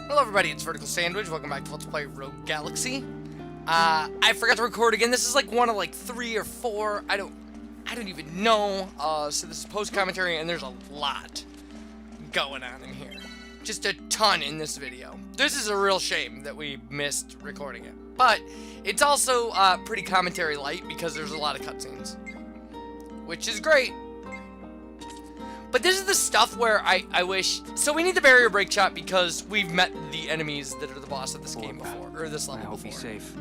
Hello everybody, it's VerticalSandwich. Welcome back to Let's Play Rogue Galaxy. I forgot to record again. This is like one of like 3 or 4. I don't even know. So this is post commentary, and there's a lot going on in here. Just a ton in this video. This is a real shame that we missed recording it. But it's also pretty commentary light because there's a lot of cutscenes, which is great. But this is the stuff where I wish... So we need the barrier break shot because we've met the enemies that are the boss of this game before, or this level before. Be safe.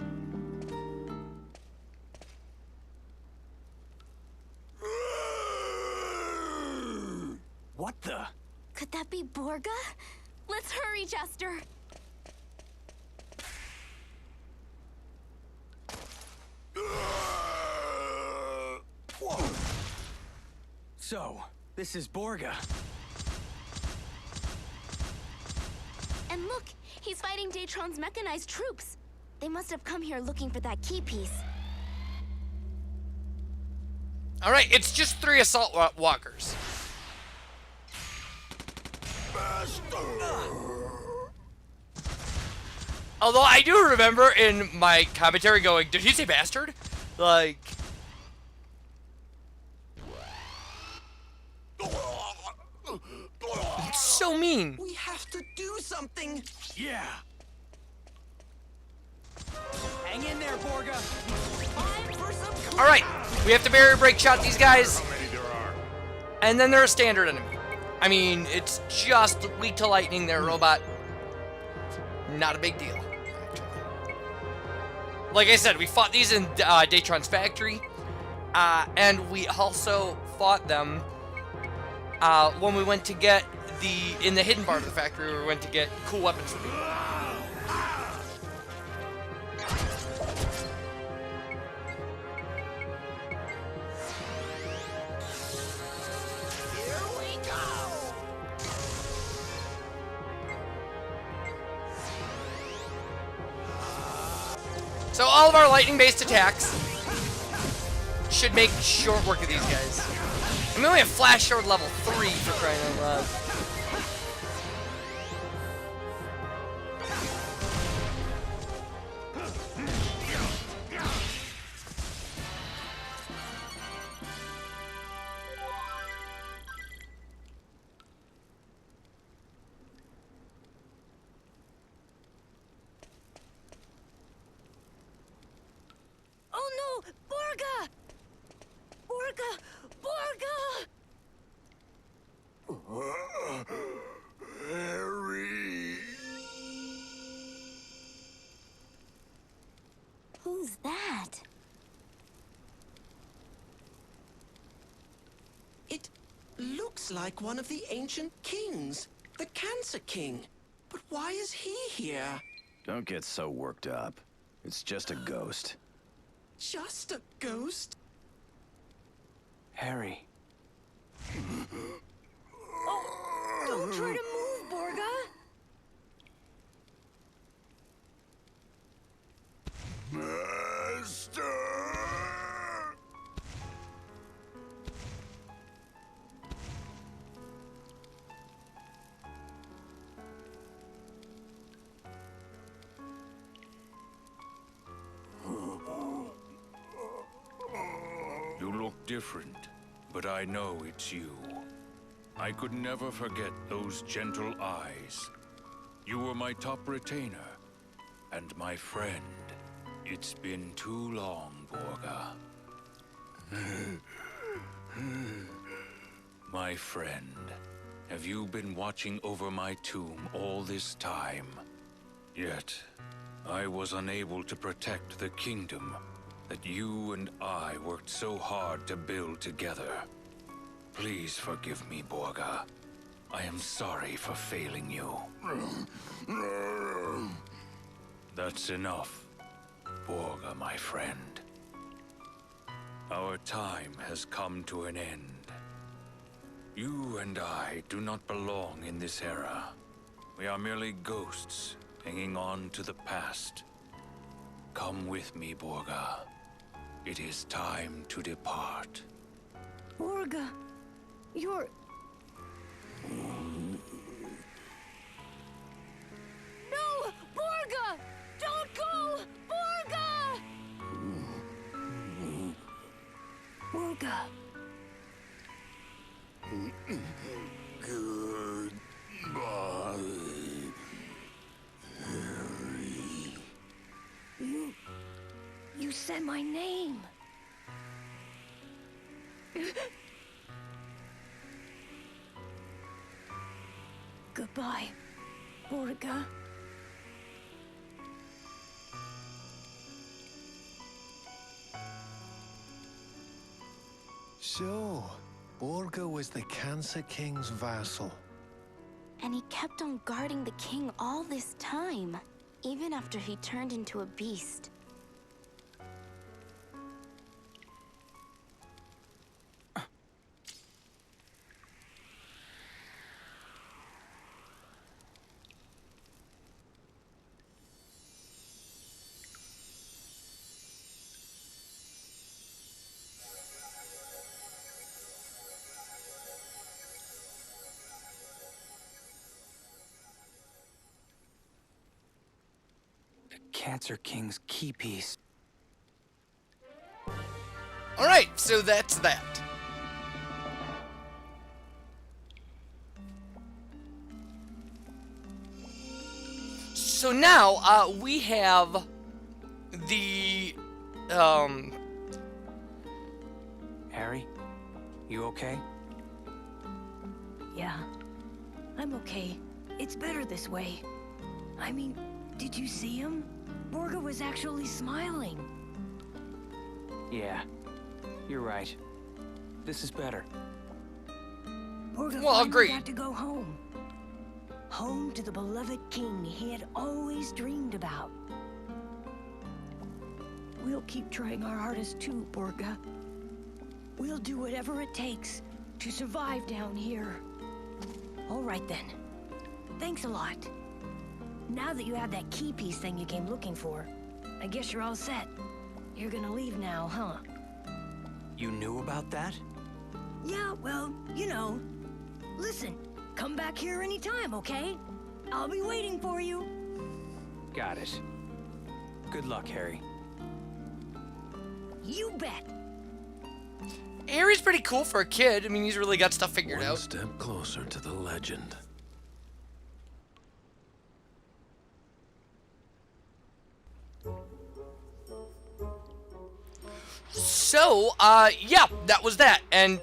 What the? Could that be Borga? Let's hurry, Jester. Whoa. So, this is Borga. And look, he's fighting Datron's mechanized troops. They must have come here looking for that key piece. Alright, it's just 3 assault walkers. Although I do remember in my commentary going, did he say bastard? Like... It's so mean. We have to do something. Yeah. Hang in there, Borga. Time for some. All right, we have to barrier break shot these guys, and then they're a standard enemy. I mean, it's just weak to lightning. They're a robot. Not a big deal. Actually. Like I said, we fought these in Datron's factory, and we also fought them when we went to get in the hidden part of the factory. We went to get cool weapons for people. So all of our lightning-based attacks should make short work of these guys. I mean, we have Flash Sword level 3 for crying out loud. Oh no! Borga! Borga! Borga! Harry. Who's that? It looks like one of the ancient kings, the Cancer King. But why is he here? Don't get so worked up. It's just a ghost. Just a ghost? Harry. Don't try to move, Borga! Master! You look different, but I know it's you. I could never forget those gentle eyes. You were my top retainer, and my friend. It's been too long, Borga. My friend, have you been watching over my tomb all this time? Yet, I was unable to protect the kingdom that you and I worked so hard to build together. Please forgive me, Borga. I am sorry for failing you. That's enough, Borga, my friend. Our time has come to an end. You and I do not belong in this era. We are merely ghosts hanging on to the past. Come with me, Borga. It is time to depart. Borga, you're... said my name. Goodbye, Borga. So, Borga was the Cancer King's vassal. And he kept on guarding the king all this time, even after he turned into a beast. Cancer King's key piece. Alright, so that's that. So now, we have the, Harry, you okay? Yeah, I'm okay. It's better this way. I mean, did you see him? Borga was actually smiling. Yeah, you're right. This is better. Borga Well, finally agreed. got to go home. Home to the beloved king he had always dreamed about. We'll keep trying our hardest too, Borga. We'll do whatever it takes to survive down here. All right then. Thanks a lot. Now that you have that key piece thing you came looking for, I guess you're all set. You're gonna leave now, huh? You knew about that? Yeah, well, you know. Listen, come back here anytime, okay? I'll be waiting for you. Got it. Good luck, Harry. You bet. Harry's pretty cool for a kid. I mean, he's really got stuff figured One out. step closer to the legend. So, yeah, that was that. And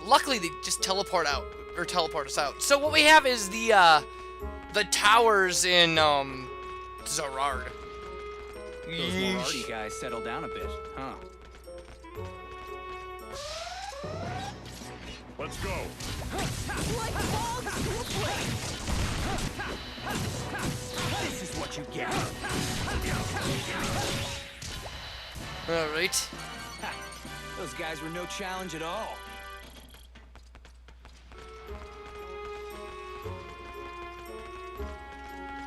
luckily they just teleport out, or teleport us out. So what we have is the towers in, Zerard. Those Moriarty guys settled down a bit, huh? Let's go. This is what you get. Alright. Those guys were no challenge at all.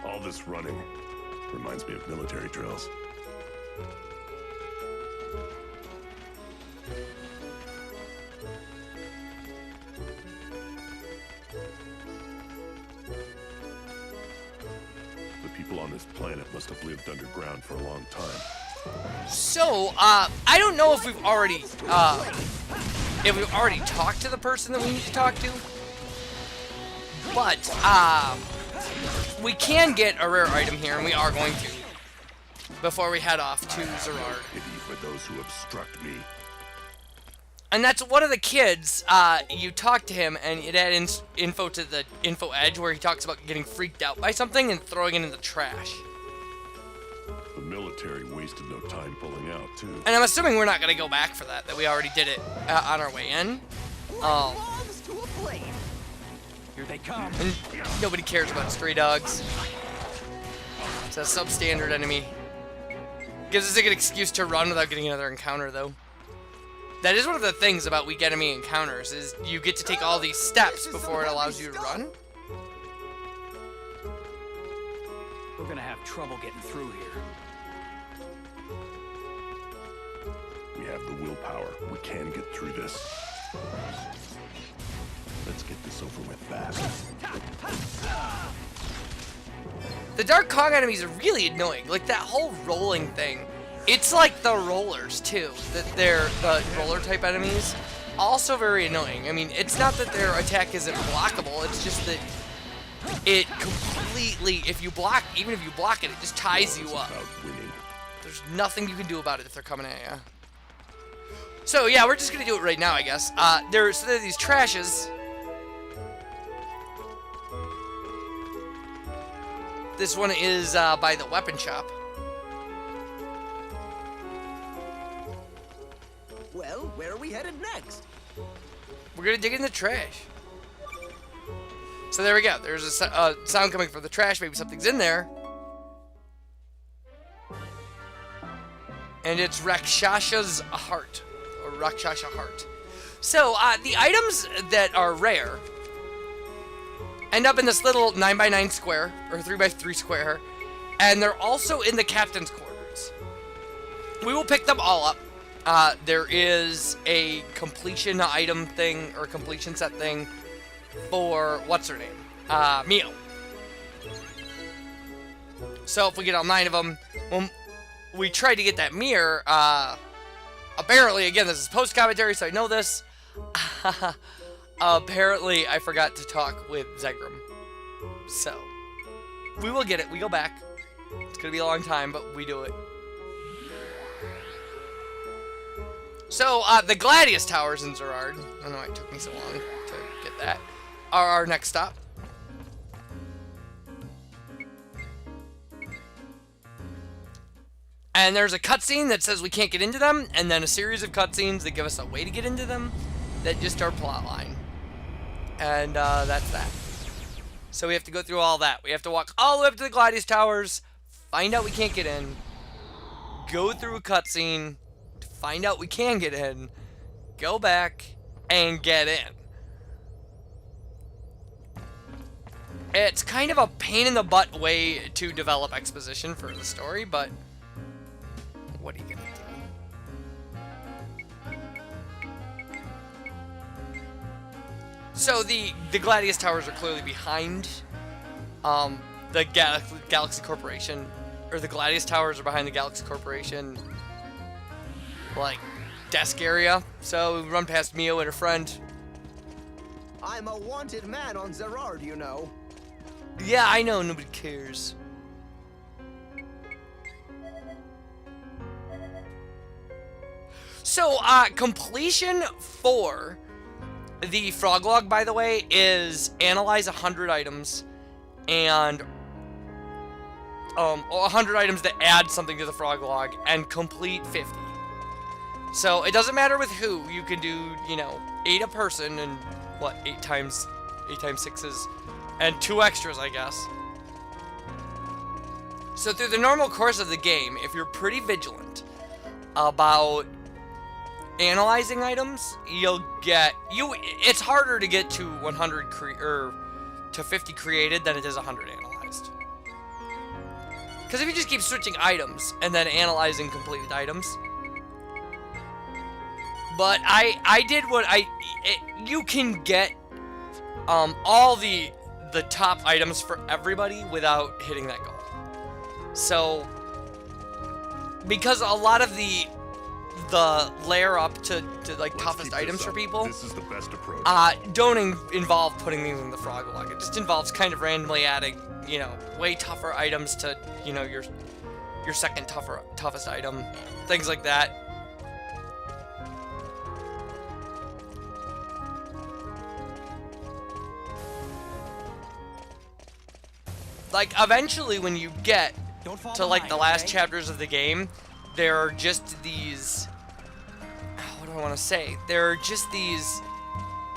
All this running reminds me of military drills. The people on this planet must have lived underground for a long time. So, I don't know if we've already talked to the person that we need to talk to. But, we can get a rare item here, and we are going to. Before we head off to Zerard. Pity for those who obstruct me. And that's one of the kids, you talk to him, and it adds info to the info edge where he talks about getting freaked out by something and throwing it in the trash. The military wasted no time pulling out, too. And I'm assuming we're not going to go back for that we already did it on our way in. Here they come. And nobody cares about stray dogs. It's a substandard enemy. Gives us a good excuse to run without getting another encounter, though. That is one of the things about weak enemy encounters, is you get to take all these steps before it allows you to run. We're gonna have trouble getting through here. We have the willpower. We can get through this. Let's get this over with fast. The Dark Kong enemies are really annoying. Like, that whole rolling thing. It's like the rollers, too. That they're the roller type enemies. Also very annoying. I mean, it's not that their attack isn't blockable. It's just that it completely, if you block, even if you block it, it just ties you up. About winning. There's nothing you can do about it if they're coming at you. So yeah, we're just gonna do it right now, I guess. There are these trashes. This one is by the weapon shop. Well, where are we headed next? We're gonna dig in the trash. So there we go. There's a sound coming from the trash. Maybe something's in there. And it's Rakshasha's heart. Or Rakshasha heart. So, the items that are rare end up in this little 9x9 square, or 3x3 square, and they're also in the captain's quarters. We will pick them all up. There is a completion item thing, or completion set thing, for, what's her name? Mio. So if we get all 9 of them, when we try to get that mirror, apparently, again, this is post-commentary, so I know this. Apparently, I forgot to talk with Zegram. So, we will get it. We go back. It's going to be a long time, but we do it. So, the Gladius Towers in Zerard, I don't know why it took me so long to get that, are our next stop. And there's a cutscene that says we can't get into them, and then a series of cutscenes that give us a way to get into them that just our plot line. And that's that. So we have to go through all that. We have to walk all the way up to the Gladius Towers, find out we can't get in, go through a cutscene, find out we can get in, go back, and get in. It's kind of a pain in the butt way to develop exposition for the story, but what are you gonna do? So the Gladius Towers are clearly behind the Galaxy Corporation, or the Gladius Towers are behind the Galaxy Corporation, like, desk area. So we run past Mio and her friend. I'm a wanted man on Zerard, you know. Yeah, I know, nobody cares. So, completion for the frog log, by the way, is analyze 100 items and 100 items that add something to the frog log and complete 50. So it doesn't matter with who. You can do, you know, 8 a person and what, 8 times 6s and 2 extras, I guess. So through the normal course of the game, if you're pretty vigilant about analyzing items, you'll get it's harder to get to 100 or to 50 created than it is 100 analyzed. Because if you just keep switching items and then analyzing completed items, but I did what you can get all the top items for everybody without hitting that goal. So because a lot of the layer up to like toughest items for people, this is the best approach. Don't involve putting these in the frog log. It just involves kind of randomly adding, you know, way tougher items to, you know, your second toughest item, things like that. Like eventually when you get to like the last chapters of the game, there are just these, what do I want to say? There are just these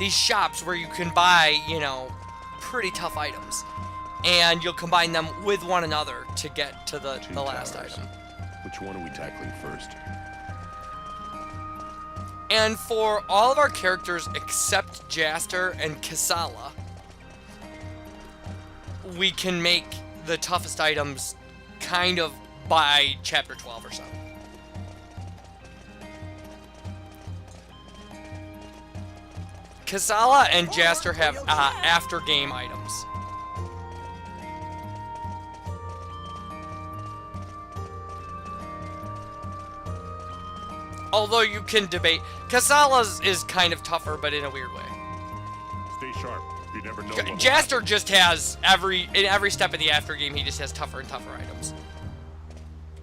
shops where you can buy, you know, pretty tough items, and you'll combine them with one another to get to the last item. Which one are we tackling first? And for all of our characters except Jaster and Kasala, we can make the toughest items kind of by chapter 12 or so. Kasala and Jaster have after game items. Although you can debate, Kasala's is kind of tougher, but in a weird way. Stay sharp. You never know. Jaster just has in every step of the after game, he just has tougher and tougher items,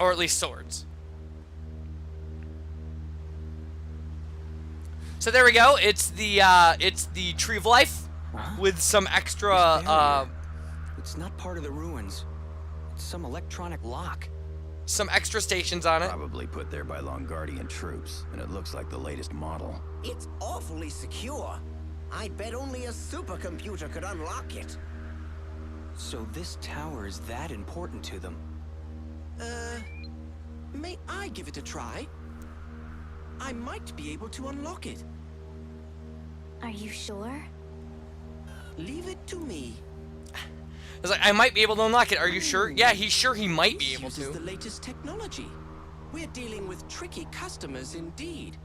or at least swords. So there we go. It's the Tree of Life with some extra It's not part of the ruins. It's some electronic lock. some extra stations on it. Probably put there by Longardian troops, and it looks like the latest model. It's awfully secure. I bet only a supercomputer could unlock it. So this tower is that important to them. May I give it a try? I might be able to unlock it. Are you sure? Leave it to me. I was like, I might be able to unlock it. Are you sure? Yeah, he's sure he might be able This uses to. the latest technology. We're dealing with tricky customers indeed.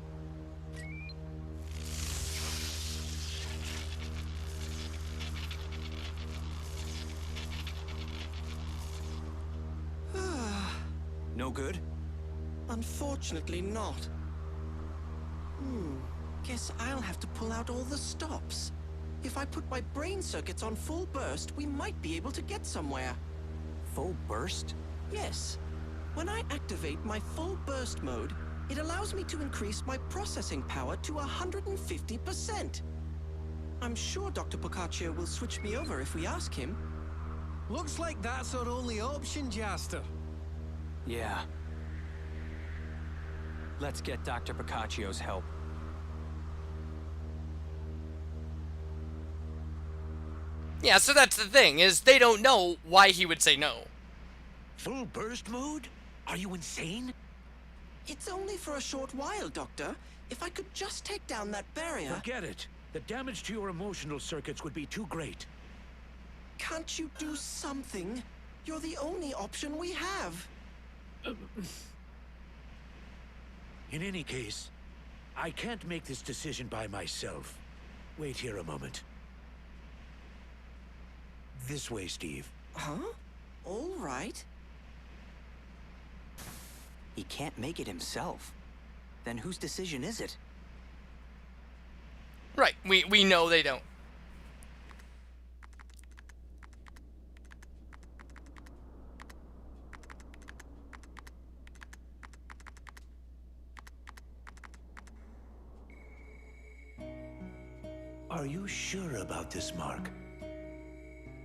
No good? Unfortunately not. Guess I'll have to pull out all the stops. If I put my brain circuits on full burst, we might be able to get somewhere. Full burst? Yes. When I activate my full burst mode, it allows me to increase my processing power to 150%. I'm sure Dr. Boccaccio will switch me over if we ask him. Looks like that's our only option, Jaster. Yeah. Let's get Dr. Boccaccio's help. Yeah, so that's the thing, is they don't know why he would say no. Full burst mode? Are you insane? It's only for a short while, Doctor. If I could just take down that barrier... Forget it. The damage to your emotional circuits would be too great. Can't you do something? You're the only option we have. In any case, I can't make this decision by myself. Wait here a moment. This way, Steve. Huh? All right. He can't make it himself. Then whose decision is it? Right, we know they don't. Are you sure about this, Mark?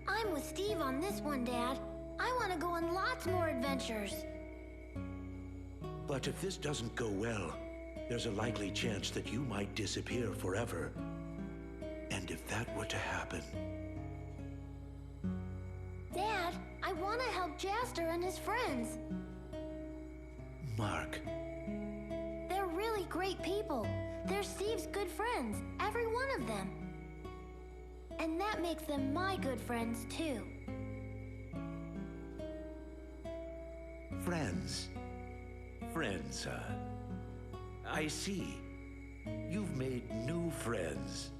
I'm with Steve on this one, Dad. I want to go on lots more adventures. But if this doesn't go well, there's a likely chance that you might disappear forever. And if that were to happen... Dad, I want to help Jaster and his friends. Mark, They're really great people. They're Steve's good friends, every one of them. And that makes them my good friends, too. friends. Friends, huh? I see. You've made new friends.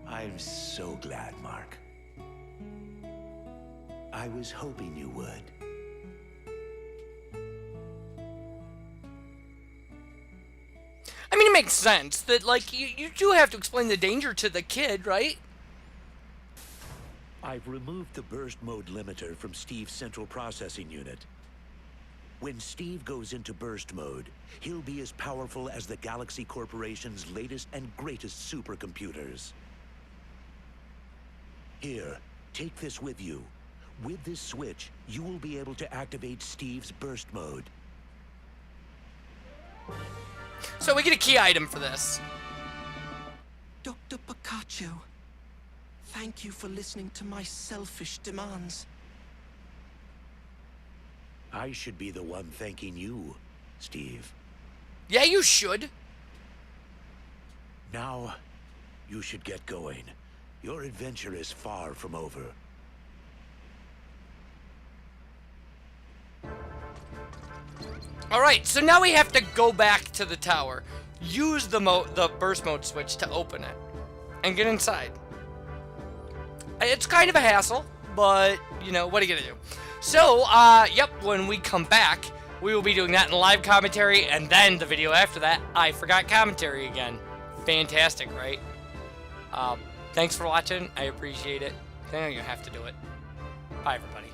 I'm so glad, Mark. I was hoping you would. I mean, it makes sense that, like, you do have to explain the danger to the kid, right? I've removed the burst mode limiter from Steve's central processing unit. When Steve goes into burst mode, he'll be as powerful as the Galaxy Corporation's latest and greatest supercomputers. Here, take this with you. With this switch, you will be able to activate Steve's burst mode. So we get a key item for this. Dr. Boccaccio, thank you for listening to my selfish demands. I should be the one thanking you, Steve. Yeah, you should. Now, you should get going. Your adventure is far from over. Alright, so now we have to go back to the tower, use the burst mode switch to open it, and get inside. It's kind of a hassle, but, you know, what are you gonna do? So, yep, when we come back, we will be doing that in live commentary, and then the video after that, I forgot commentary again. Fantastic, right? Thanks for watching, I appreciate it. I know you have to do it. Bye, everybody.